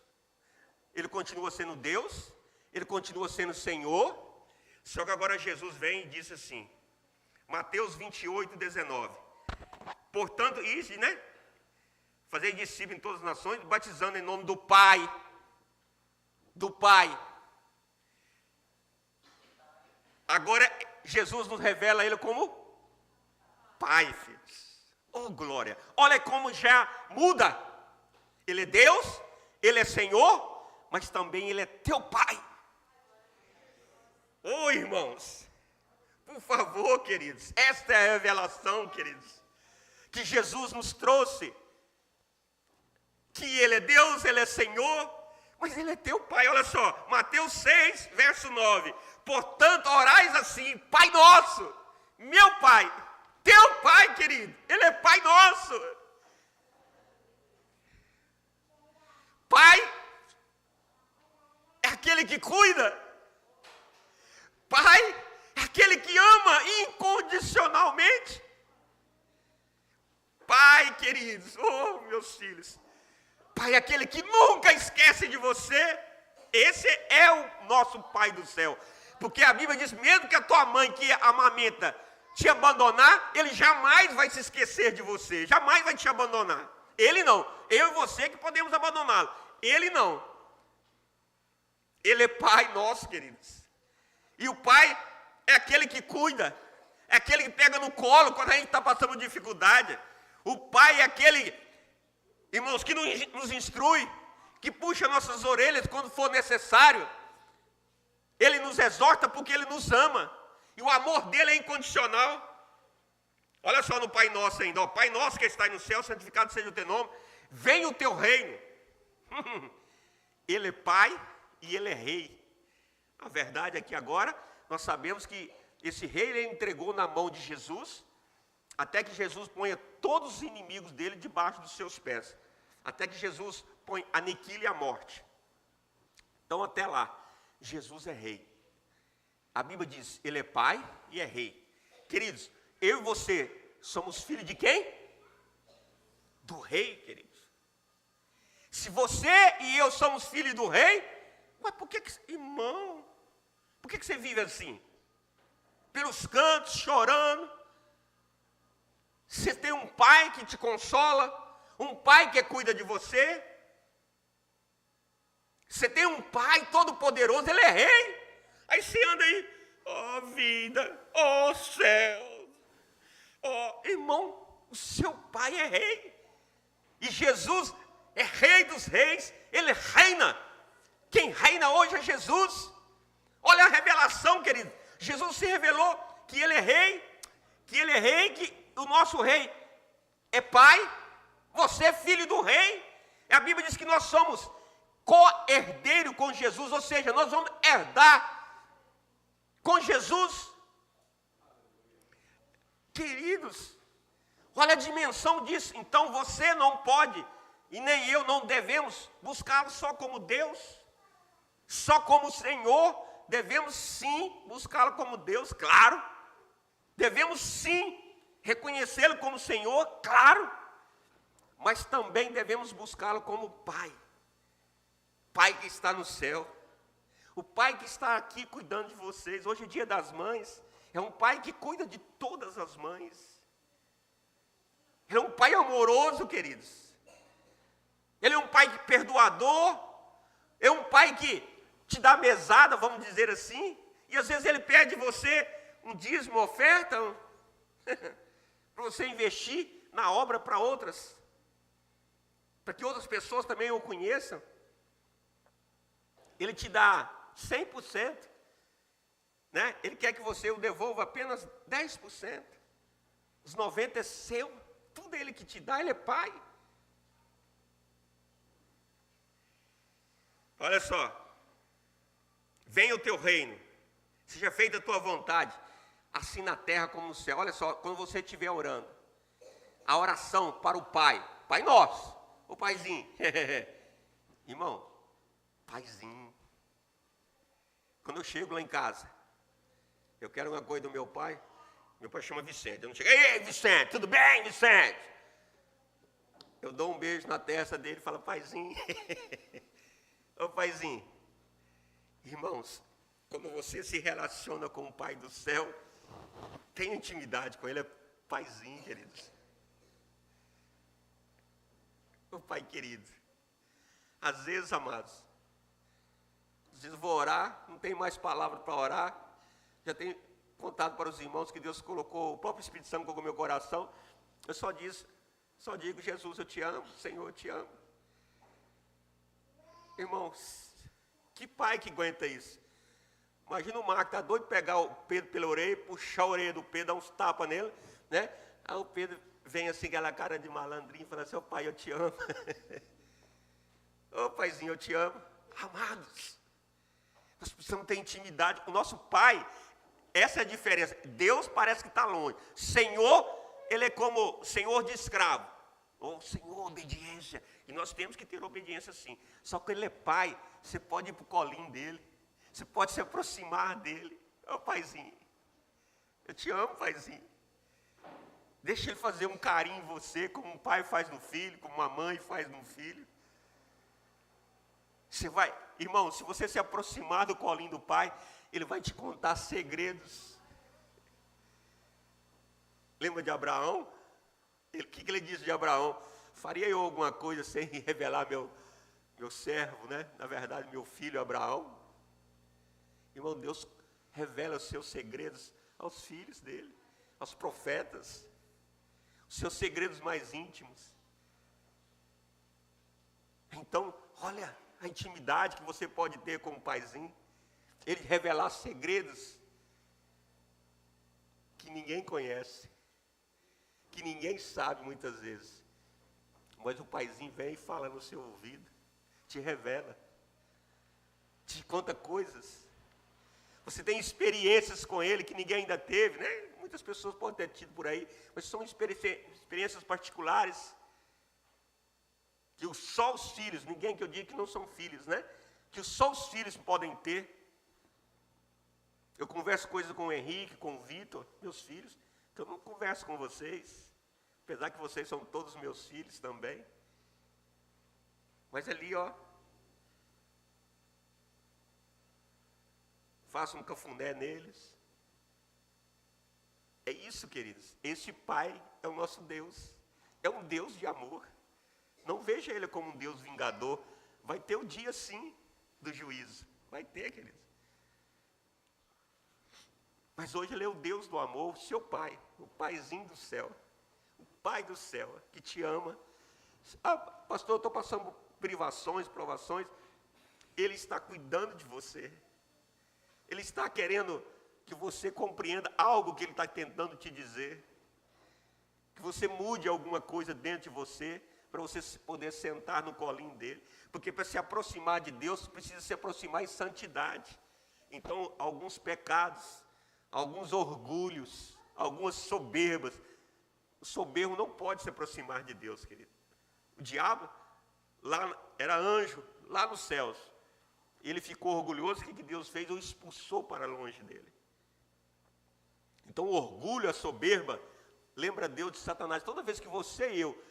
Ele continua sendo Deus, Ele continua sendo Senhor. Só que agora Jesus vem e diz assim, Mateus 28, 19. Portanto, isso, né? Fazer discípulos em todas as nações, batizando em nome do Pai. Do Pai. Agora, Jesus nos revela Ele como Pai, filhos. Oh, glória. Olha como já muda. Ele é Deus, Ele é Senhor, mas também Ele é teu Pai. Ô, irmãos, por favor, queridos, esta é a revelação, queridos, que Jesus nos trouxe, que Ele é Deus, Ele é Senhor, mas Ele é teu Pai. Olha só, Mateus 6, verso 9, portanto, orais assim, Pai nosso, meu Pai, teu Pai, querido, Ele é Pai nosso. Pai é aquele que cuida. Pai é aquele que ama incondicionalmente. Pai, queridos, oh, meus filhos, Pai é aquele que nunca esquece de você. Esse é o nosso Pai do céu. Porque a Bíblia diz, mesmo que a tua mãe que amamenta te abandonar, Ele jamais vai se esquecer de você, jamais vai te abandonar. Ele não, eu e você que podemos abandoná-lo, Ele não. Ele é Pai nosso, queridos. E o Pai é aquele que cuida, é aquele que pega no colo quando a gente está passando dificuldade. O Pai é aquele, irmãos, que nos instrui, que puxa nossas orelhas quando for necessário. Ele nos exorta porque Ele nos ama. E o amor dele é incondicional. Olha só no Pai Nosso ainda. Ó, Pai Nosso que está no céu, santificado seja o teu nome. Venha o teu reino. Ele é Pai e Ele é Rei. A verdade é que agora nós sabemos que esse rei Ele entregou na mão de Jesus, até que Jesus ponha todos os inimigos dele debaixo dos seus pés. Até que Jesus aniquile a morte. Então até lá, Jesus é rei. A Bíblia diz, Ele é Pai e é Rei. Queridos, eu e você somos filhos de quem? Do Rei, queridos. Se você e eu somos filhos do Rei, mas por que, irmão, por que você vive assim? Pelos cantos, chorando. Você tem um pai que te consola, um pai que cuida de você. Você tem um pai todo poderoso, Ele é rei. Aí você anda aí, ó vida, ó céu, ó irmão, o seu pai é rei. E Jesus é Rei dos Reis, Ele reina. Quem reina hoje é Jesus. Olha a revelação, querido. Jesus se revelou que Ele é Rei, que o nosso Rei é Pai, você é filho do Rei. A Bíblia diz que nós somos co-herdeiro com Jesus, ou seja, nós vamos herdar com Jesus. Queridos, olha a dimensão disso. Então você não pode, e nem eu não devemos buscá-lo só como Deus, só como Senhor. Devemos sim buscá-lo como Deus, claro. Devemos sim reconhecê-lo como Senhor, claro. Mas também devemos buscá-lo como Pai. Pai que está no céu. O Pai que está aqui cuidando de vocês. Hoje é dia das mães. É um Pai que cuida de todas as mães. Ele é um Pai amoroso, queridos. Ele é um Pai perdoador. É um Pai que te dá mesada, vamos dizer assim. E às vezes Ele pede de você um dízimo, uma oferta, para você investir na obra para outras. Para que outras pessoas também o conheçam. Ele te dá 100%. Né? Ele quer que você o devolva apenas 10%. Os 90% é seu. Tudo Ele que te dá, Ele é Pai. Olha só. Venha o teu reino. Seja feita a tua vontade. Assim na terra como no céu. Olha só, quando você estiver orando. A oração para o Pai. Pai nosso. O Paizinho. Irmão, Paizinho. Quando eu chego lá em casa, eu quero uma coisa do meu pai chama Vicente. Eu não chego, ei, Vicente, tudo bem, Vicente? Eu dou um beijo na testa dele e falo, Paizinho. Ô Paizinho. Irmãos, quando você se relaciona com o Pai do céu, tem intimidade com Ele, é Paizinho, queridos. Ô Pai querido. Às vezes, amados, às vezes vou orar, não tenho mais palavra para orar, já tenho contado para os irmãos que Deus colocou, o próprio Espírito Santo colocou no meu coração, eu só digo, Jesus, eu te amo, Senhor, eu te amo. Irmãos, que pai que aguenta isso? Imagina o Marco, tá doido de pegar o Pedro pela orelha, puxar a orelha do Pedro, dar uns tapas nele, né? Aí o Pedro vem assim, aquela cara de malandrinho, fala assim, ô pai, eu te amo. Ô Paizinho, eu te amo. Amados, nós precisamos ter intimidade com o nosso Pai. Essa é a diferença. Deus parece que está longe. Senhor, Ele é como Senhor de escravo. Ou Senhor, obediência. E nós temos que ter obediência sim. Só que Ele é Pai. Você pode ir para o colinho dEle. Você pode se aproximar dEle. Ô Paizinho, eu te amo, Paizinho. Deixa Ele fazer um carinho em você, como um pai faz no filho, como uma mãe faz no filho. Você vai, irmão, se você se aproximar do colinho do Pai, Ele vai te contar segredos. Lembra de Abraão? O que Ele disse de Abraão? Faria eu alguma coisa sem revelar meu servo, né? Na verdade, meu filho Abraão. Irmão, Deus revela os seus segredos aos filhos dele, aos profetas, os seus segredos mais íntimos. Então, olha a intimidade que você pode ter com o Paizinho. Ele revelar segredos que ninguém conhece, que ninguém sabe muitas vezes. Mas o Paizinho vem e fala no seu ouvido, te revela, te conta coisas. Você tem experiências com Ele que ninguém ainda teve, né? Muitas pessoas podem ter tido por aí, mas são experiências particulares que só os filhos, ninguém que eu diga que não são filhos, né? Que só os filhos podem ter. Eu converso coisas com o Henrique, com o Vitor, meus filhos, que eu não converso com vocês, apesar que vocês são todos meus filhos também. Mas ali, ó, faço um cafuné neles. É isso, queridos. Este Pai é o nosso Deus. É um Deus de amor. Não veja Ele como um Deus vingador. Vai ter o dia, sim, do juízo. Vai ter, queridos. Mas hoje Ele é o Deus do amor, o seu Pai, o Paizinho do céu. O Pai do céu, que te ama, Ah, pastor, eu estou passando privações, provações. Ele está cuidando de você. Ele está querendo que você compreenda algo que ele está tentando te dizer. Que você mude alguma coisa dentro de você, para você poder sentar no colinho dele. Porque para se aproximar de Deus, precisa se aproximar em santidade. Então, alguns pecados, alguns orgulhos, algumas soberbas. O soberbo não pode se aproximar de Deus, querido. O diabo, lá era anjo, lá nos céus. Ele ficou orgulhoso, o que Deus fez? O expulsou para longe dele. Então o orgulho, a soberba, lembra Deus de Satanás. Toda vez que você e eu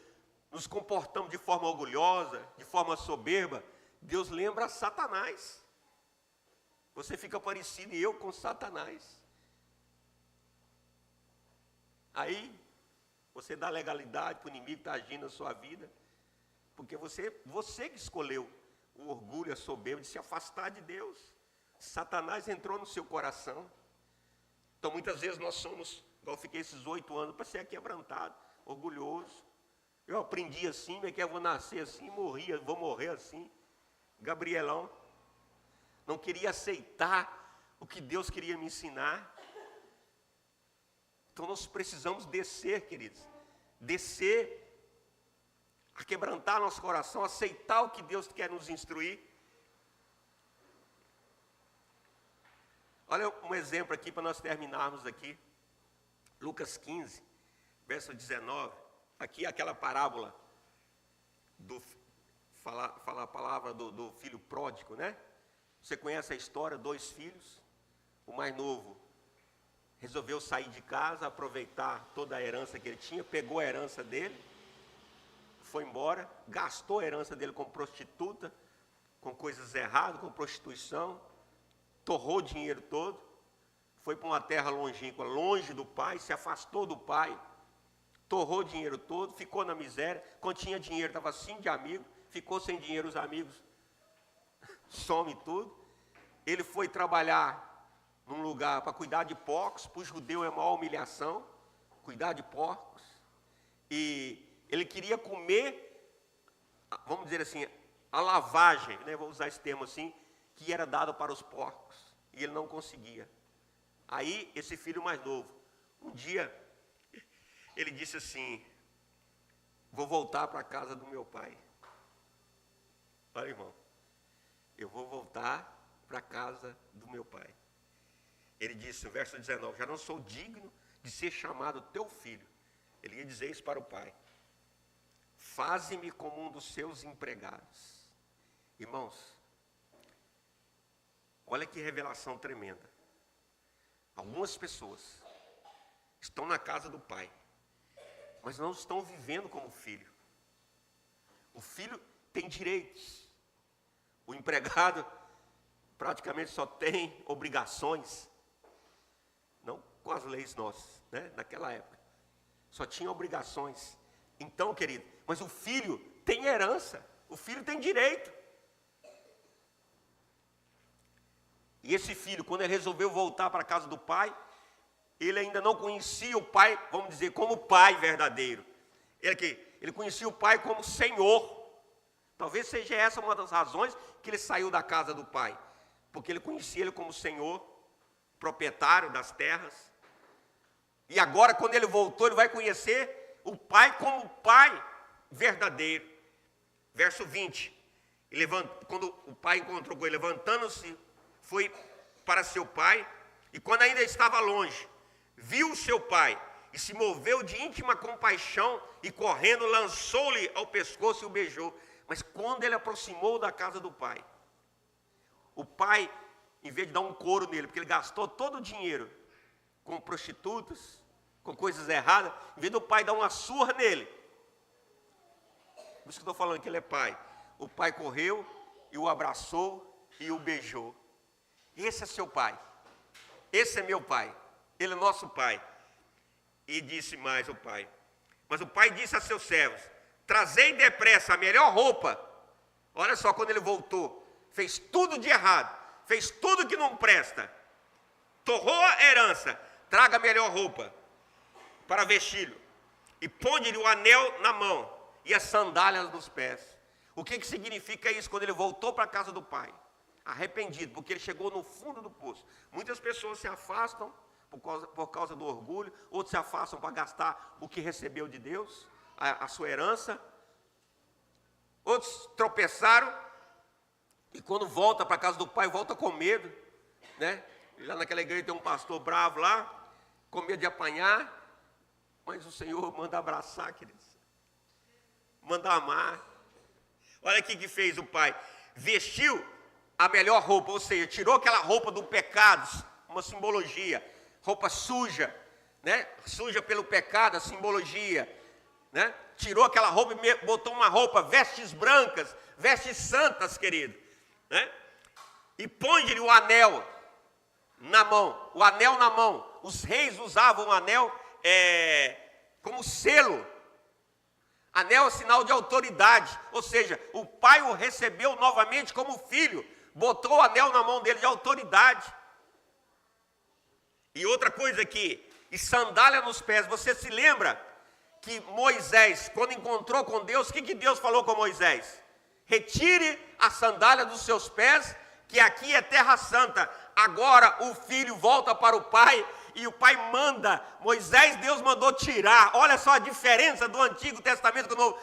nos comportamos de forma orgulhosa, de forma soberba, Deus lembra Satanás. Você fica parecido, e eu, com Satanás. Aí, você dá legalidade para o inimigo que está agindo na sua vida, porque você que escolheu o orgulho, a soberba, de se afastar de Deus. Satanás entrou no seu coração. Então, muitas vezes nós somos, igual eu fiquei esses 8 anos, para ser quebrantado, orgulhoso. Eu aprendi assim, mas que eu vou nascer assim, vou morrer assim. Gabrielão não queria aceitar o que Deus queria me ensinar. Então, nós precisamos descer, queridos. Descer, a quebrantar nosso coração, aceitar o que Deus quer nos instruir. Olha um exemplo aqui para nós terminarmos aqui. Lucas 15, verso 19. Aqui aquela parábola, falar a palavra do filho pródigo, né? Você conhece a história, 2 filhos. O mais novo resolveu sair de casa, aproveitar toda a herança que ele tinha, pegou a herança dele, foi embora, gastou a herança dele com prostituta, com coisas erradas, com prostituição, torrou o dinheiro todo, foi para uma terra longínqua, longe do pai, se afastou do pai, torrou o dinheiro todo, ficou na miséria. Quando tinha dinheiro, estava assim de amigo, ficou sem dinheiro, os amigos some tudo. Ele foi trabalhar num lugar para cuidar de porcos. Para o judeu é a maior humilhação, cuidar de porcos. E ele queria comer, vamos dizer assim, a lavagem, né, vou usar esse termo assim, que era dado para os porcos. E ele não conseguia. Aí, esse filho mais novo, um dia, ele disse assim: vou voltar para a casa do meu pai. Olha, irmão, eu vou voltar para a casa do meu pai. Ele disse, no verso 19, já não sou digno de ser chamado teu filho. Ele ia dizer isso para o pai. Faze-me como um dos seus empregados. Irmãos, olha que revelação tremenda. Algumas pessoas estão na casa do pai, mas não estão vivendo como filho. O filho tem direitos. O empregado praticamente só tem obrigações. Não com as leis nossas, né? Naquela época. Só tinha obrigações. Então, querido, mas o filho tem herança. O filho tem direito. E esse filho, quando ele resolveu voltar para a casa do pai, ele ainda não conhecia o pai, vamos dizer, como pai verdadeiro. Ele conhecia o pai como Senhor. Talvez seja essa uma das razões que ele saiu da casa do pai. Porque ele conhecia ele como Senhor, proprietário das terras. E agora, quando ele voltou, ele vai conhecer o pai como pai verdadeiro. Verso 20. Quando o pai encontrou com ele, levantando-se, foi para seu pai, e quando ainda estava longe, viu seu pai, e se moveu de íntima compaixão, e correndo, lançou-lhe ao pescoço e o beijou. Mas quando ele aproximou da casa do pai, o pai, em vez de dar um couro nele, porque ele gastou todo o dinheiro com prostitutas, com coisas erradas, em vez do pai dar uma surra nele, por isso que eu estou falando que ele é pai, o pai correu e o abraçou e o beijou. Esse é seu pai, esse é meu pai, ele é nosso pai. E disse mais o pai, mas o pai disse a seus servos, trazei depressa a melhor roupa. Olha só, quando ele voltou, fez tudo de errado, fez tudo que não presta, torrou a herança, traga a melhor roupa para vesti-lo, e põe-lhe o anel na mão, e as sandálias nos pés. O que significa isso quando ele voltou para a casa do pai? Arrependido, porque ele chegou no fundo do poço. Muitas pessoas se afastam por causa do orgulho, outros se afastam para gastar o que recebeu de Deus, a sua herança. Outros tropeçaram e quando volta para a casa do pai, volta com medo, né? Lá naquela igreja tem um pastor bravo lá, com medo de apanhar, mas o Senhor manda abraçar, queridos, manda amar. Olha aqui que fez o pai, vestiu a melhor roupa, ou seja, tirou aquela roupa do pecado, uma simbologia, roupa suja, né? Suja pelo pecado, a simbologia, né? Tirou aquela roupa e botou uma roupa, vestes brancas, vestes santas, querido, né? E põe-lhe o anel na mão, o anel na mão. Os reis usavam o anel como selo. Anel é sinal de autoridade, ou seja, o pai o recebeu novamente como filho, botou o anel na mão dele de autoridade. E outra coisa aqui, e sandália nos pés. Você se lembra que Moisés, quando encontrou com Deus, o que Deus falou com Moisés? Retire a sandália dos seus pés, que aqui é terra santa. Agora o filho volta para o pai, e o pai manda, Moisés, Deus mandou tirar. Olha só a diferença do Antigo Testamento com o Novo.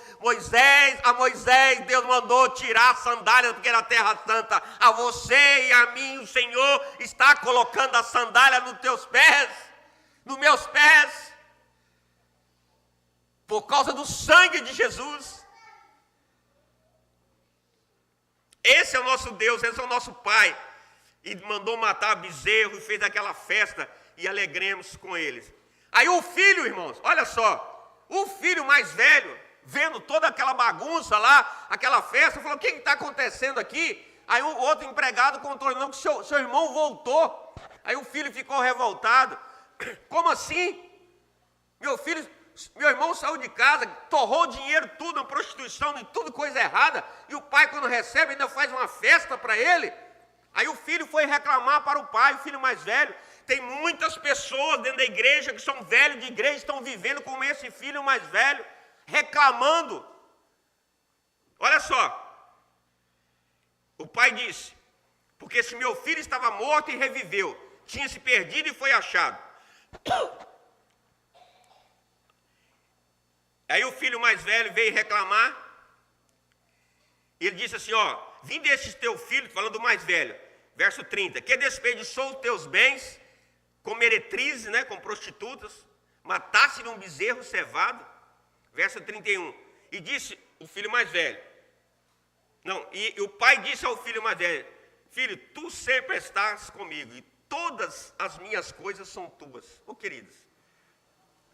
A Moisés, Deus mandou tirar a sandália, porque era terra santa. A você e a mim, o Senhor está colocando a sandália nos teus pés, nos meus pés, por causa do sangue de Jesus. Esse é o nosso Deus, esse é o nosso Pai. E mandou matar bezerro e fez aquela festa e alegremos com eles. Aí o filho, irmãos, olha só, o filho mais velho, vendo toda aquela bagunça lá, aquela festa, falou: o que está acontecendo aqui? Aí o outro empregado contou: não, que seu irmão voltou. Aí o filho ficou revoltado: como assim? Meu irmão saiu de casa, torrou o dinheiro tudo na prostituição, em tudo coisa errada, e o pai, quando recebe, ainda faz uma festa para ele. Aí o filho foi reclamar para o pai, o filho mais velho. Tem muitas pessoas dentro da igreja que são velhos de igreja, estão vivendo como esse filho mais velho, reclamando. Olha só, o pai disse: porque se meu filho estava morto e reviveu, tinha se perdido e foi achado. Aí o filho mais velho veio reclamar, e ele disse assim: ó, vinde este teu filho, falando do mais velho, verso 30, que desperdiçou os teus bens com meretrizes, né, com prostitutas, matasse-lhe um bezerro cevado, verso 31, e disse o filho mais velho, e o pai disse ao filho mais velho: filho, tu sempre estás comigo, e todas as minhas coisas são tuas. Queridos,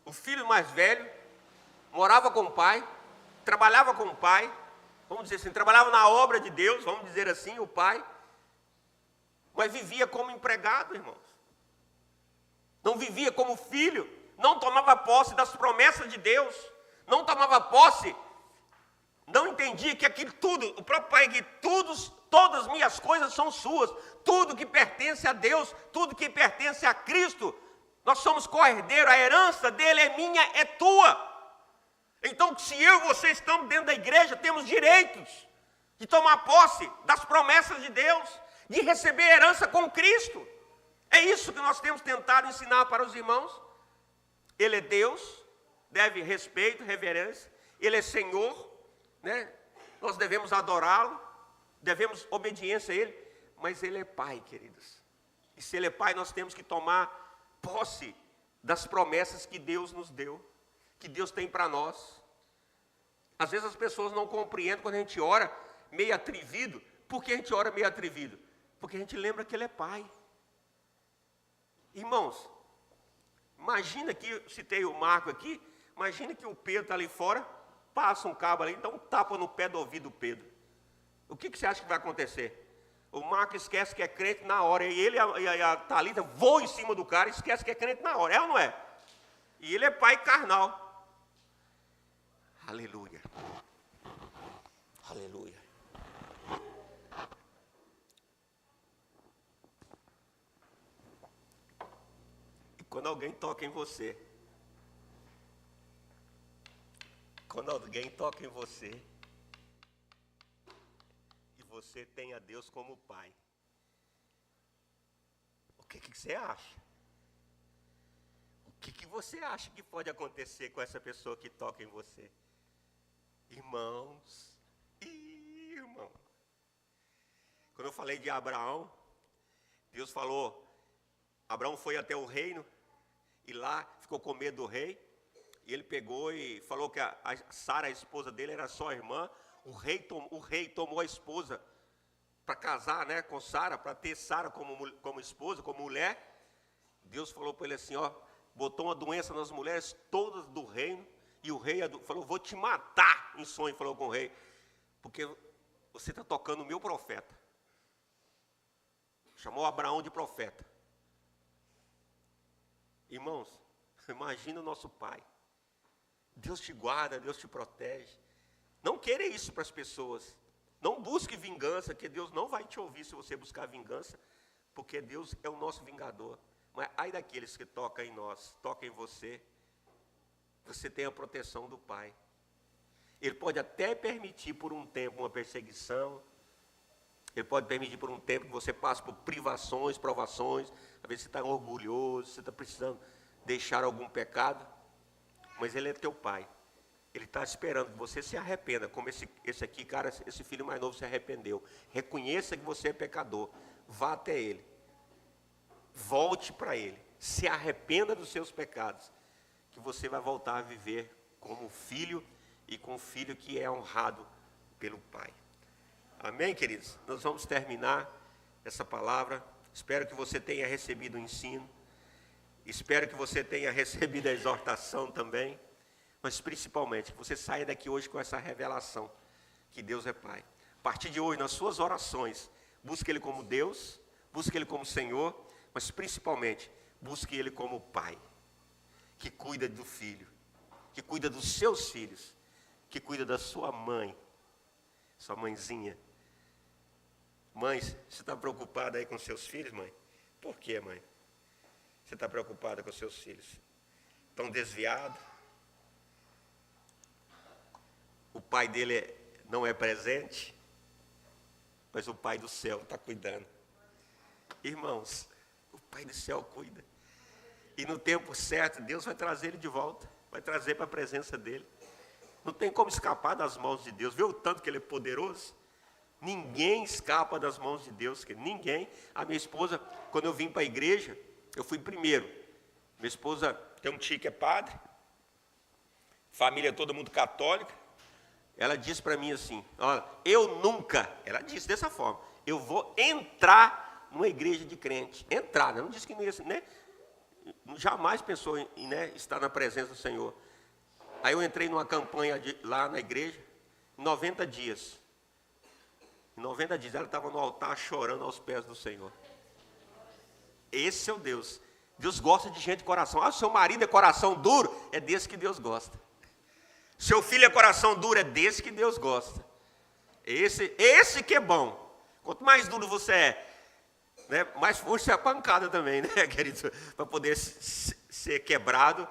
o filho mais velho morava com o pai, trabalhava com o pai, vamos dizer assim, trabalhava na obra de Deus, vamos dizer assim, o pai, mas vivia como empregado, irmãos. Não vivia como filho, não tomava posse das promessas de Deus, não tomava posse, não entendia que aquilo tudo, o próprio pai, que todas as minhas coisas são suas, tudo que pertence a Deus, tudo que pertence a Cristo, nós somos co-herdeiro, a herança dele é minha, é tua. Então, se eu e você estamos dentro da igreja, temos direitos de tomar posse das promessas de Deus, de receber herança com Cristo. É isso que nós temos tentado ensinar para os irmãos. Ele é Deus, deve respeito, reverência. Ele é Senhor, né? Nós devemos adorá-lo, devemos obediência a Ele, mas Ele é Pai, queridos. E se Ele é Pai, nós temos que tomar posse das promessas que Deus nos deu, que Deus tem para nós. Às vezes as pessoas não compreendem quando a gente ora meio atrevido. Por que a gente ora meio atrevido? Porque a gente lembra que Ele é Pai. Irmãos, imagina que, eu citei o Marco aqui, imagina que o Pedro está ali fora, passa um cabo ali, dá um tapa no pé do ouvido do Pedro. O que você acha que vai acontecer? O Marco esquece que é crente na hora, e ele e a Thalita voam em cima do cara e esquece que é crente na hora, é ou não é? E ele é pai carnal. Aleluia. Aleluia. E quando alguém toca em você, Quando alguém toca em você, e você tem a Deus como Pai, o que você acha? O que você acha que pode acontecer com essa pessoa que toca em você? Irmãos, quando eu falei de Abraão, Deus falou, Abraão foi até o reino, e lá ficou com medo do rei, e ele pegou e falou que a Sara, a esposa dele, era só irmã. O rei tomou a esposa para casar, né, com Sara, para ter Sara como esposa, como mulher. Deus falou para ele assim, ó, botou uma doença nas mulheres todas do reino, e o rei falou, vou te matar em sonho, falou com o rei, porque você está tocando o meu profeta. Chamou Abraão de profeta. Irmãos, imagina o nosso Pai. Deus te guarda, Deus te protege. Não queira isso para as pessoas. Não busque vingança, que Deus não vai te ouvir se você buscar vingança, porque Deus é o nosso vingador. Mas ai daqueles que tocam em nós, tocam em você, você tem a proteção do Pai. Ele pode até permitir por um tempo uma perseguição, ele pode permitir por um tempo que você passe por privações, provações, às vezes você está orgulhoso, você está precisando deixar algum pecado, mas Ele é teu Pai. Ele está esperando que você se arrependa, como esse aqui, cara, esse filho mais novo se arrependeu. Reconheça que você é pecador, vá até Ele, volte para Ele, se arrependa dos seus pecados, que você vai voltar a viver como filho e com um filho que é honrado pelo Pai. Amém, queridos? Nós vamos terminar essa palavra. Espero que você tenha recebido o ensino. Espero que você tenha recebido a exortação também. Mas principalmente, que você saia daqui hoje com essa revelação, que Deus é Pai. A partir de hoje, nas suas orações, busque Ele como Deus, busque Ele como Senhor, mas principalmente, busque Ele como Pai, que cuida do filho, que cuida dos seus filhos, que cuida da sua mãe, sua mãezinha. Mãe, você está preocupada aí com seus filhos, mãe? Por quê, mãe? Você está preocupada com seus filhos? Estão desviados? O pai dele não é presente, mas o Pai do céu está cuidando. Irmãos, o Pai do céu cuida. E no tempo certo, Deus vai trazer ele de volta, vai trazer para a presença dele. Não tem como escapar das mãos de Deus. Viu o tanto que ele é poderoso? Ninguém escapa das mãos de Deus, ninguém. A minha esposa, quando eu vim para a igreja, eu fui primeiro. Minha esposa tem um tio que é padre, família todo mundo católica. Ela disse para mim assim, olha, eu nunca, ela disse dessa forma, eu vou entrar numa igreja de crente. Entrar, né? Não disse que não ia, né? Jamais pensou em né, estar na presença do Senhor. Aí eu entrei numa campanha lá na igreja, em 90 dias. Em 90 dias, ela estava no altar chorando aos pés do Senhor. Esse é o Deus. Deus gosta de gente de coração. Ah, seu marido é coração duro? É desse que Deus gosta. Seu filho é coração duro? É desse que Deus gosta. Esse que é bom. Quanto mais duro você é, né, mais forte é a pancada também, né, querido? Para poder ser quebrado,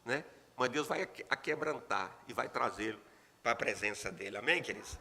né? Mas Deus vai aquebrantar e vai trazê-lo para a presença dele. Amém, queridos?